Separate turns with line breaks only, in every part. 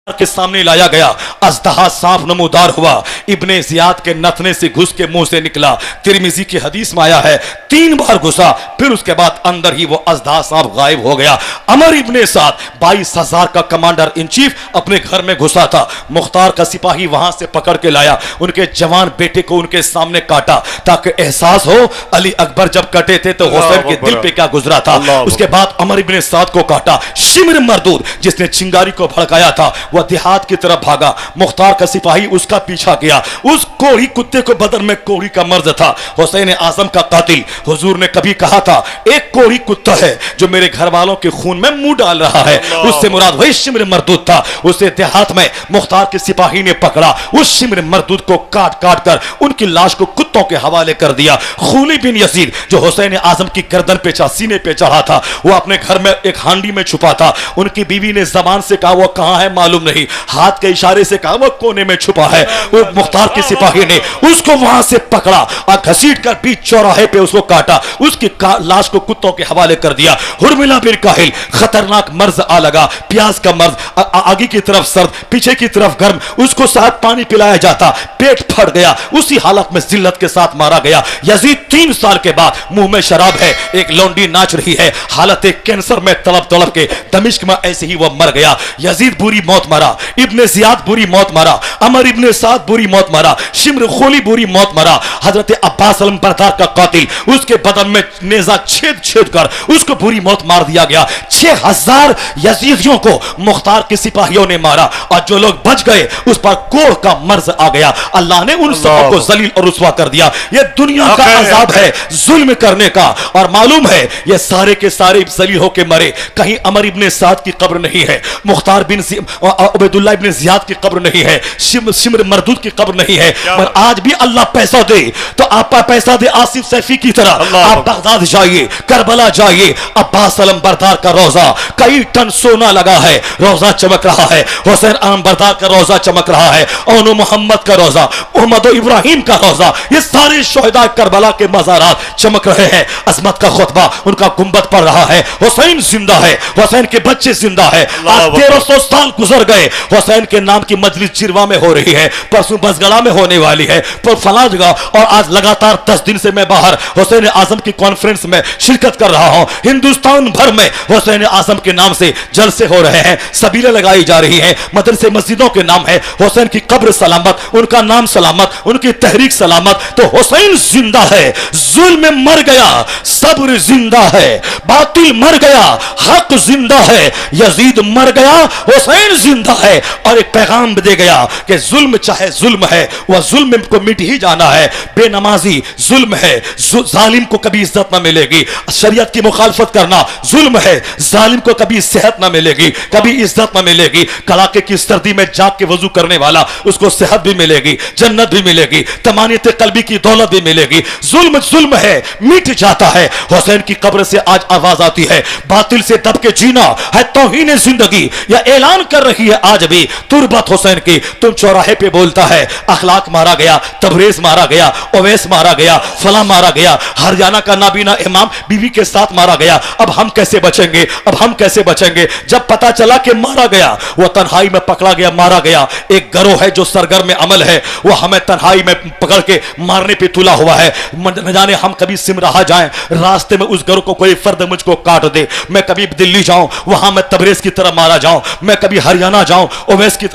کے سامنے لایا گیا، اژدہا سانپ نمودار ہوا، ابن زیاد کے نتنے سے گھس کے منہ سے نکلا۔ ترمذی کی حدیث میں آیا ہے 3 بار گھسا، پھر اس کے بعد اندر ہی وہ اژدہا سانپ غائب ہو گیا۔ عمر ابن سعد 22,000 کا کمانڈر ان چیف اپنے گھر میں گھسا تھا، مختار کا سپاہی وہاں سے پکڑ کے لایا، ان کے جوان بیٹے کو ان کے سامنے کاٹا تاکہ احساس ہو علی اکبر جب کٹے تھے تو حسین کے دل پہ کیا گزرا تھا۔ اس کے بعد عمر ابن سعد کو کاٹا۔ شمر مردود جس نے چنگاری کو بھڑکایا تھا وہ دیہات کی طرف بھاگا، مختار کا سپاہی اس کا پیچھا کیا، اس کوڑی کتے کو بدن میں کوڑی کا مرض تھا، حسین اعظم کا قاتل۔ حضور نے کبھی کہا تھا ایک کوڑی کتا ہے جو میرے گھر والوں کے خون میں منہ ڈال رہا ہے، اس سے مراد وہی شمر مردود تھا۔ اسے دیہات میں مختار کے سپاہی نے پکڑا، اس شمر مردود کو کاٹ کاٹ کر ان کی لاش کو کتوں کے حوالے کر دیا۔ خولی بن یزید جو حسین اعظم کی گردن پہ سینے پہ چڑھا تھا، وہ اپنے گھر میں ایک ہانڈی میں چھپا تھا، ان کی بیوی نے زبان سے کہا وہ کہاں ہے معلوم نہیں، ہاتھ کے اشارے سے کہا وہ کونے میں چھپا ہے۔ وہ مختار کے سپاہی نے اس کو وہاں سے پکڑا اور گھسیٹ کر بیچ چوراہے پہ اس کو کاٹا، اس کی لاش کو کتوں کے حوالے کر دیا۔ حرملہ بن کاہل خطرناک مرض آ لگا، پیاس کا مرض، آگے کی طرف سرد پیچھے کی طرف گرم، اس کو صاحب پانی پلایا جاتا، پیٹ پھٹ گیا، اسی حالت میں ذلت کے ساتھ مارا گیا۔ یزید 3 سال کے بعد منہ میں شراب ہے، ایک لونڈی ناچ رہی ہے، حالت کینسر میں تڑپ تڑپ کے دمشق میں ایسے ہی وہ مر گیا۔ یزید بری موت مرا، ابن زیاد بری موت مرا، عمر ابن سعد بری موت مرا، شمر خولی بری موت مرا۔ حضرت عباس علمبردار کا قاتل، اس کے بدن میں نیزہ چھید چھید کر اس کو بری موت مار دیا گیا۔ 6000 یزیدیوں کو مختار کے سپاہیوں نے مارا اور جو لوگ بچ گئے اس پر کوڑ کا مرض آ گیا، اللہ نے ان سب کو ذلیل اور رسوا کر دیا۔ یہ دنیا کا عذاب ہے ظلم کرنے کا، اور معلوم ہے یہ سارے کے سارے ذلیل ہو کے مرے۔ کہیں عمر ابن سعد کی قبر نہیں ہے، مختار بن عبیداللہ ابن زیاد کی قبر نہیں ہے، شمر مردود کی قبر نہیں ہے، پر آج بھی اللہ پیسہ دے تو آپ پیسہ دے آصف سیفی کی طرح آپ بغداد جائیے، کربلا جائیے، عباس علمبردار کا روزہ کئی ٹن سونا لگا ہے، روزہ چمک رہا ہے، حسین علمبردار کا روزہ چمک رہا ہے، اون محمد کا روزہ، محمد و ابراہیم کا روزہ، یہ سارے شہداء کربلا کے مزارات چمک رہے ہیں۔ عظمت کا خطبہ ان کا گنبد پڑ رہا ہے، حسین زندہ ہے، حسین کے بچے زندہ ہے۔ آج 1300 سال گزر گئے، حسین کے نام کی مجلس جروا میں ہو رہی ہے، پرسوں بسگڑا میں ہونے والی ہے، پر فلاں جگہ، اور آج لگاتار 10 دن سے میں باہر حسین اعظم کی کانفرنس میں شرکت کر رہا ہوں۔ ہندوستان بھر میں حسین اعظم کے نام سے جلسے ہو رہے ہیں، سبیلیں لگائی جا رہی ہیں، مدرسے مسجدوں کے نام ہے، حسین کی قبر سلامت، ان کا نام سلامت، ان کی تحریک سلامت۔ تو حسین زندہ ہے، ظلم مر گیا، صبر زندہ ہے، باطل مر گیا، حق زندہ ہے، یزید مر گیا، حسین زندہ ہے، اور ایک پیغام دے گیا کہ ظلم چاہے ظلم ہے، وہ ظلم کو مٹ ہی جانا ہے۔ بے نمازی ظلم ہے، ظالم کو کبھی عزت نہ ملے گی، شریعت کی مخالفت کرنا ظلم ہے، ظالم کو کبھی صحت نہ ملے گی، کبھی عزت نہ ملے گی۔ کڑاکے کی سردی میں جاگ کے وضو کرنے والا اس کو صحت بھی ملے گی، جنت بھی ملے گی، طمانینت قلبی کی دولت بھی ملے گی۔ ظلم ظلم ہے، مٹ جاتا ہے۔ حسین کی قبر سے آج آواز آتی ہے باطل سے دب کے جینا ہے توہین زندگی، یا اعلان کر رہی ہے آج بھی تربت حسین کی۔ تم چوراہے پہ بولتا ہے اخلاق مارا گیا، تبریز مارا گیا، اویس مارا گیا، فلاں مارا گیا، ہریانہ کا نابینا امام بیوی کے ساتھ مارا گیا، اب ہم کیسے بچیں گے، اب ہم کیسے بچیں گے؟ جب پتا چلا کہ مارا گیا، وہ تنہائی میں پکڑا گیا، مارا گیا، ایک گروہ ہے جو سرگرم عمل ہے، وہ ہمیں تنہائی میں پکڑ کے مارنے پہ تلا ہوا ہے۔ نہ جانے ہم کبھی سمراہا جائیں، راستے میں اس گروہ کو کوئی فرد مجھ کو کاٹ دے، میں کبھی دلی جاؤں وہاں میں تبریز کی طرح مارا جاؤں، میں کبھی ہریانہ جاؤں اویس کی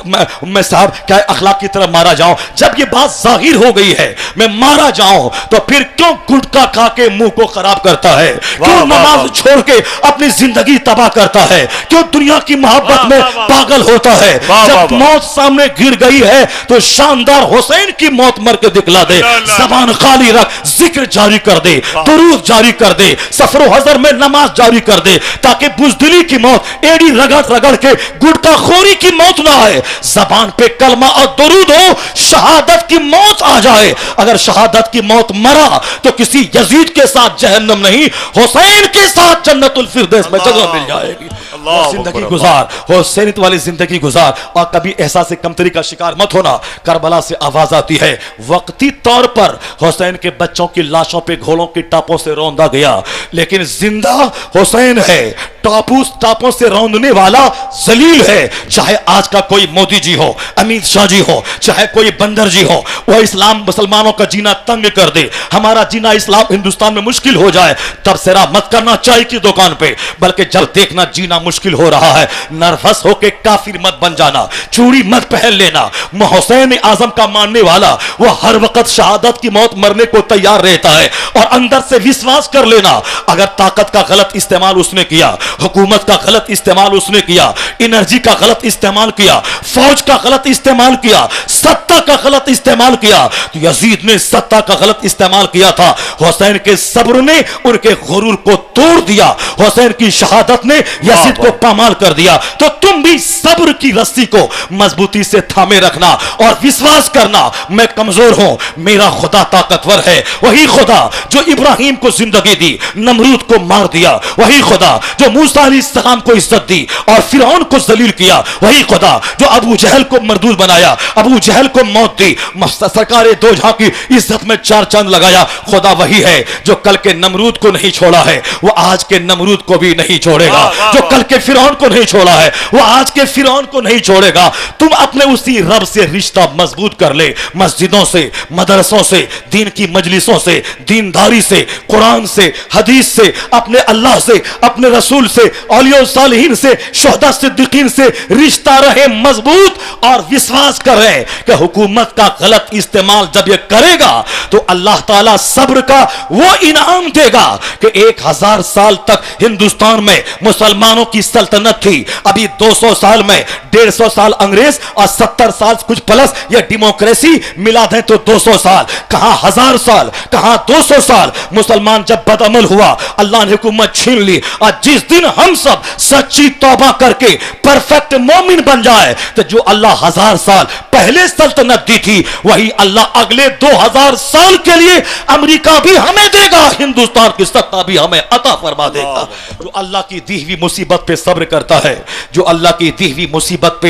میں صاحب کیا اخلاق کی طرح مارا جاؤں۔ جب یہ بات ظاہر ہو گئی ہے میں مارا جاؤں تو پھر کیوں گٹکا کھا کے منہ کو خراب کرتا ہے، کیوں نماز چھوڑ کے اپنی زندگی تباہ کرتا ہے، کیوں دنیا کی محبت میں پاگل ہوتا ہے؟ جب موت سامنے گر گئی ہے تو شاندار حسین کی موت مر کے دکھلا دے، زبان خالی رکھ، ذکر جاری کر دے، درود جاری کر دے، سفر و حضر میں نماز جاری کر دے، تاکہ بزدلی کی موت، ایڑی رگڑ رگڑ کے گٹکا خوری کی موت نہ آئے، زبان پہ کلمہ اور درود ہو، شہادت کی موت آ جائے۔ اگر شہادت کی موت مرا تو کسی یزید کے ساتھ جہنم نہیں، حسین کے ساتھ جنت الفردوس میں جگہ مل جائے گی۔ زندگی گزار، حسینیت والی زندگی گزار، اور کبھی احساس کمتری کا شکار مت ہونا۔ کربلا سے آواز آتی ہے، وقتی طور پر حسین کے بچوں کی لاشوں پہ گھوڑوں کی ٹاپوں سے روندا گیا، لیکن زندہ حسین ہے، टापों से रौंदने वाला जलील है। चाहे आज का कोई मोदी जी हो, अमित शाह जी हो, चाहे कोई बंदर जी हो, वह इस्लाम मुसलमानों का जीना तंग कर दे, हमारा जीना इस्लाम हिंदुस्तान में मुश्किल हो जाए, तब सेरा मत करना चाय की दुकान पे, बल्कि जब देखना जीना मुश्किल हो रहा है, नर्वस होके काफिर मत बन जाना, चूड़ी मत पहन लेना। हुसैन आजम का मानने वाला वो हर वक्त शहादत की मौत मरने को तैयार रहता है, और अंदर से विश्वास कर लेना अगर ताकत का गलत इस्तेमाल उसने किया, हुकूमत का गलत इस्तेमाल उसने किया, एनर्जी का गलत इस्तेमाल किया, फौज का गलत इस्तेमाल किया, सत्ता का गलत इस्तेमाल किया, तो यजीद ने सत्ता का गलत इस्तेमाल किया था, हुसैन के सब्र ने उनके गुरूर को तोड़ दिया, हुसैन की शहादत ने यजीद को पामाल कर दिया। तो तुम भी सब्र की रस्सी को मजबूती से थामे रखना और विश्वास करना, मैं कमजोर हूं, मेरा खुदा ताकतवर है। वही खुदा जो इब्राहिम को जिंदगी दी, नमरूद को मार दिया, वही खुदा जो मूसा अलैहिस्सलाम को इज्जत दी और फिरौन को जलील किया, वही खुदा जो अबू जहल को मरदूद बनाया, अबू जहल को मौत दी, सरकार दो जहां की इज्जत में चार चांद लगाया, खुदा वही है जो कल के नमरूद को नहीं छोड़ा है, वो आज के नमरूद को भी नहीं छोड़ेगा। जो कल के फिरौन को नहीं छोड़ा है, वो आज के फिरौन को नहीं छोड़ेगा। तुम अपने उसी रब से रिश्ता मजबूत कर ले, मस्जिदों से, मदरसों से, दीन की मजलिसों से, दीनदारी से, कुरान से, हदीस से, अपने अल्लाह से, अपने रसूल से, औलिया सालिहीन से, शुहदा सिद्दीकीन से रिश्ता रहे मजबूत, और विश्वास करे कि हुकूमत का गलत इस्तेमाल जब ये करेगा तो अल्लाह ताला सब्र का वो इनाम देगा कि 1000 साल तक हिंदुस्तान में मुसलमानों की सल्तनत थी, अभी 200 साल में 150 साल अंग्रेज और 70 साल कुछ प्लस ये डेमोक्रेसी मिला दें तो 200 साल, कहां 1000 साल, कहां 200 साल। मुसलमान जब बदअमल हुआ, अल्लाह ने हुकूमत छीन ली, और जिस दिन हम सब सच्ची तौबा करके परफेक्ट मोमिन बन जाए तो जो अल्लाह 1000 साल पहले सल्तनत दी थी, वही अल्लाह अगले 2000 साल के लिए अमेरिका भी हमें देगा, हिंदुस्तान की सत्ता भी हमें अता फरमा देगा। जो अल्लाह की दी हुई मुसीबत पे सब्र करता है, जो अल्लाह की दी हुई मुसीबत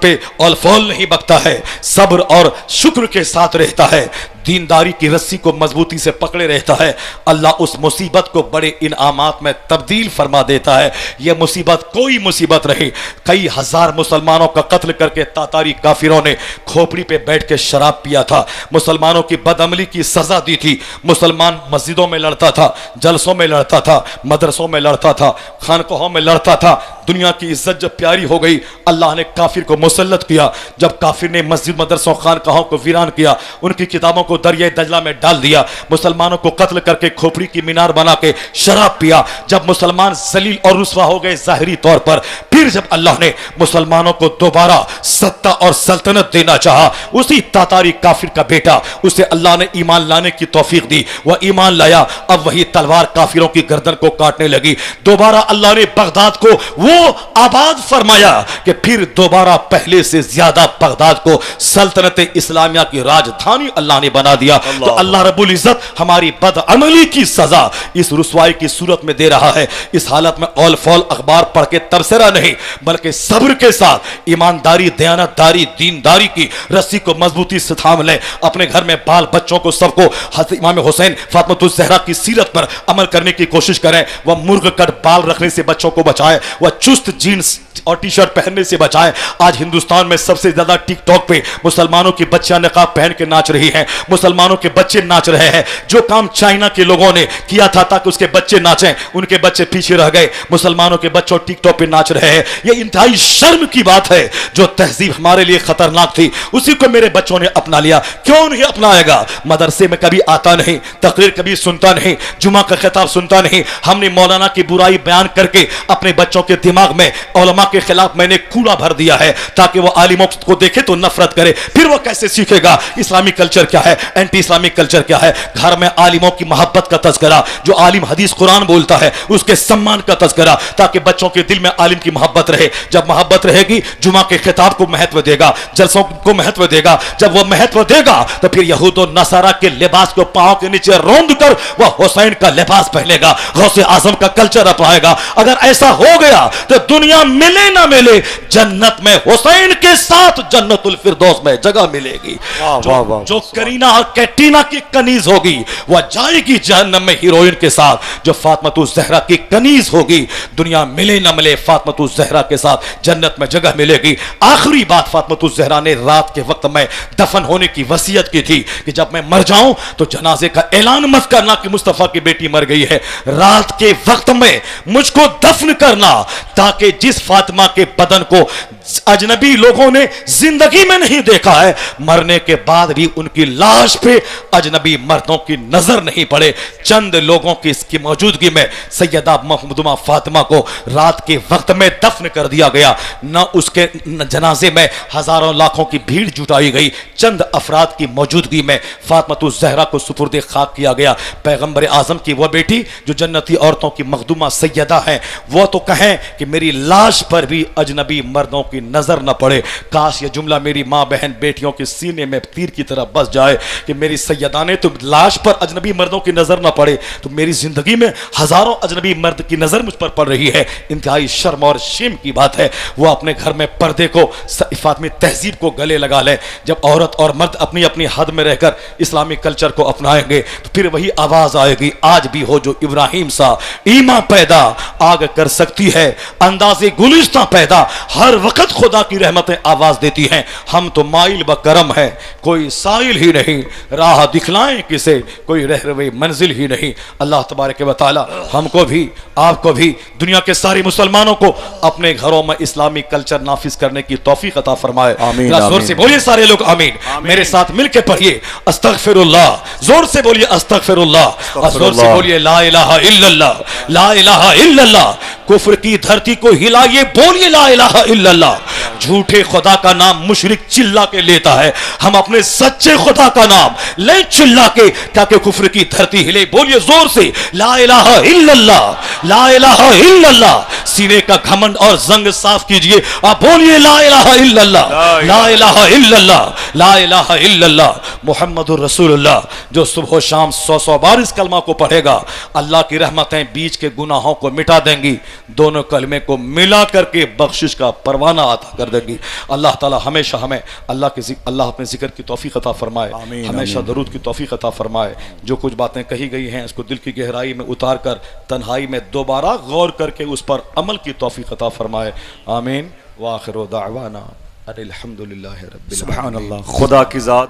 पे औल-फौल नहीं बकता है, सब्र और शुक्र के साथ रहता है, दीनदारी की रस्सी को मजबूती से पकड़े रहता है, अल्लाह उस मुसीबत को बड़े इनामात में तब्दील फरमा देता है। यह मुसीबत कोई मुसीबत रही, कई हजार मुसलमानों का कत्ल करके तातारी काफिरों ने खोपड़ी पे बैठ के शराब पिया था, मुसलमानों की बदअमली की सजा दी थी। मुसलमान मस्जिदों में लड़ता था, जलसों में लड़ता था, मदरसों में लड़ता था, खानकाहों में लड़ता था। दुनिया की इज्जत जब प्यारी हो गई, अल्लाह ने काफिर को मुसल्लत किया। जब काफिर ने मस्जिद, मदरसों, खानकाहों को वीरान किया, उनकी किताबों को दरिया दजला में डाल दिया, मुसलमानों को कत्ल करके खोपड़ी की मीनार बना के शराब पिया, जब मुसलमान जलील और रुस्वा हो गए जाहिरी तौर पर, फिर जब अल्लाह ने मुसलमानों को दोबारा सत्ता और सल्तनत देना चाहा, उसी तातारी काफिर का बेटा, उसे अल्लाह ने ईमान लाने की तौफीक दी, वह ईमान लाया। अब वही तलवार काफिरों की गर्दन को काटने लगी। दोबारा अल्लाह ने बगदाद को वो आबाद फरमाया कि फिर दोबारा पहले से ज्यादा बगदाद को सल्तनत इस्लामिया की राजधानी अल्लाह ने बना दिया। तो अल्लाह रब्बुल इज्जत हमारी बदअमली की सजा इस रुसवाई की सूरत में दे रहा है। इस हालत में औल फौल अखबार पढ़ के तबसरा नहीं, बल्कि सब्र के साथ ईमानदारी, दयानतदारी, दीनदारी की रस्सी को मजबूती से थाम ले। अपने घर में बाल बच्चों को सबको हज़रत इमाम हुसैन फातिमा ज़हरा की सीरत पर अमल करने की कोशिश करें। वह मुर्ग कट बाल रखने से बच्चों को बचाए, वह चुस्त जीन्स और टी शर्ट पहनने से बचाए। आज हिंदुस्तान में सबसे ज्यादा टिकटॉक पे मुसलमानों की बच्चियां निकाब पहन के नाच रही हैं, मुसलमानों के बच्चे नाच रहे हैं। जो काम चाइना के लोगों ने किया था ताकि उसके बच्चे नाचें, उनके बच्चे पीछे रह गए, मुसलमानों के बच्चों टिकटॉक पे नाच रहे हैं। यह इंतहाई शर्म की बात है। जो तहजीब हमारे लिए खतरनाक थी, उसी को मेरे बच्चों ने अपना लिया। क्यों नहीं अपनाएगा? मदरसे में कभी आता नहीं, तकरीर कभी सुनता नहीं, जुमा का खिताब सुनता नहीं। हमने मौलाना की बुराई बयान करके अपने बच्चों के दिमाग में उलमा के खिलाफ मैंने कूड़ा भर दिया है ताकि वो आलिमों को देखे तो नफरत करे। फिर वो कैसे सीखेगा इस्लामिक कल्चर क्या है, एंटी इस्लामिक कल्चर क्या है? घर में आलिमों की मोहब्बत का तज़किरा, जो आलिम हदीस कुरान बोलता है उसके सम्मान का तज़किरा, ताकि बच्चों के दिल में आलिम की मोहब्बत रहे। जब मोहब्बत रहेगी, जुमा के खिताब को महत्व देगा, जलसों को महत्व देगा। जब वो महत्व देगा तो फिर यहूद और नसारा के लिबास को पांव के नीचे रौंद कर वह हुसैन का लिबास पहनेगा, गौसे आजम का कल्चर अपनाएगा। अगर ऐसा हो गया तो दुनिया मिले ना मिले, जन्नत में हुसैन के साथ जन्नतुल फिरदौस में जगह मिलेगी। जो करीना टीना और कैटीना की कनीज होगी, वह जाएगी जहन्नम में हीरोइन के साथ। जो फातिमा ज़हरा की कनीज होगी, दुनिया मिले न मिले फातिमा ज़हरा के साथ जन्नत में जगह मिलेगी। आखिरी बात फातिमा ज़हरा ने रात के वक्त में दफन होने की वसीयत की थी कि जब मैं मर जाऊं तो जनाजे का ऐलान मत करना कि मुस्तफा की बेटी मर गई है, रात के वक्त में मुझको दफन करना, ताकि जिस फातिमा के बदन को अजनबी लोगों ने जिंदगी में नहीं देखा है, मरने के बाद भी उनकी लाश पे अजनबी मर्दों की नजर नहीं पड़े। चंद लोगों की इसकी मौजूदगी में सैयदा महमूदुमा फातिमा को रात के वक्त में दफन कर दिया गया। न उसके जनाजे में हजारों लाखों की भीड़ जुटाई गई, चंद अफराद की मौजूदगी में फातिमा ज़हरा को सुपुर्द खाक किया गया। पैगंबर आजम की वह बेटी जो जन्नती औरतों की मखदूमा सैयदा है, वो तो कहें कि मेरी लाश पर भी अजनबी मर्दों की नजर न पड़े। काश ये जुमला मेरी माँ बहन बेटियों के सीने में तीर की तरह बस जाए कि मेरी सैयदा ने तो लाश पर अजनबी मर्दों की नजर न पड़े, तो मेरी जिंदगी में हजारों अजनबी मर्द की नजर मुझ पर पड़ रही है। इंतहाई शर्म और शेम की बात है। वो अपने घर में पर्दे को, फातिमी तहजीब को गले लगा ले। जब औरत और मर्द अपनी अपनी हद में रहकर इस्लामी कल्चर को अपनाएंगे तो फिर वही आवाज आएगी, आज भी हो जो इब्राहिम सा ईमा पैदा आग कर सकती है अंदाज़े गुलिस्ता पैदा, हर वक्त खुदा की रहमतें आवाज देती हैं। हम तो माइल ब करम है, कोई साइल ही नहीं, राह दिखलाएं किसे, कोई रहरवे मंजिल ही नहीं। अल्लाह तबारक व तआला हमको भी, आपको भी, दुनिया के सारे मुसलमानों को अपने घरों में इस्लामी कल्चर नाफिज करने की तौफीक अता फरमाए। आमीन। जोर से बोलिए सारे लोग आमीन। मेरे साथ मिलकर पढ़िए अस्तगफिरुल्लाह, जोर से बोलिए अस्तगफिरुल्लाह, और जोर से बोलिए ला इलाहा इल्लल्लाह, ला इलाहा इल्लल्लाह। कुफ्र की धरती को हिलाइए, बोलिए ला इलाहा इल्लल्लाह। झूठे खुदा का नाम मुशरिक चिल्ला के लेता है, हम अपने सच्चे खुदा का नाम ले चिल्ला के, ताकि कुफ्र की धरती हिले। बोलिए जोर से ला इलाहा इल्लल्लाह, ला इलाहा इल्लल्लाह। सीने का घमंड और जंग साफ कीजिए, आप बोलिए ला इलाहा इल्लल्लाह, ला इलाहा इल्लल्लाह, ला इलाहा इल्लल्लाह मुहम्मदुर रसूलुल्लाह। जो सुबह शाम 100 बार इस कलमा को पढ़ेगा, अल्लाह की रहमतें बीच के गुनाहों को मिटा देंगी, दोनों कलमे को मिला करके बख्शिश का परवाना अता कर देंगी। अल्लाह ताला हमेशा हमें अल्लाह अपने जिक्र की तौफीक अता फरमाए, हमेशा दरूद की तौफीक अता फरमाए। जो कुछ बातें कही गई हैं इसको दिल की गहराई में उतार कर तन्हाई में दोबारा गौर करके उस पर अमल की तौफीक अता फरमाए। आमीन। व आखिरु दावाना अनिल हम्दुलिल्लाहि रब्बिल आलमीन।
सुभान अल्लाह। खुदा की जात।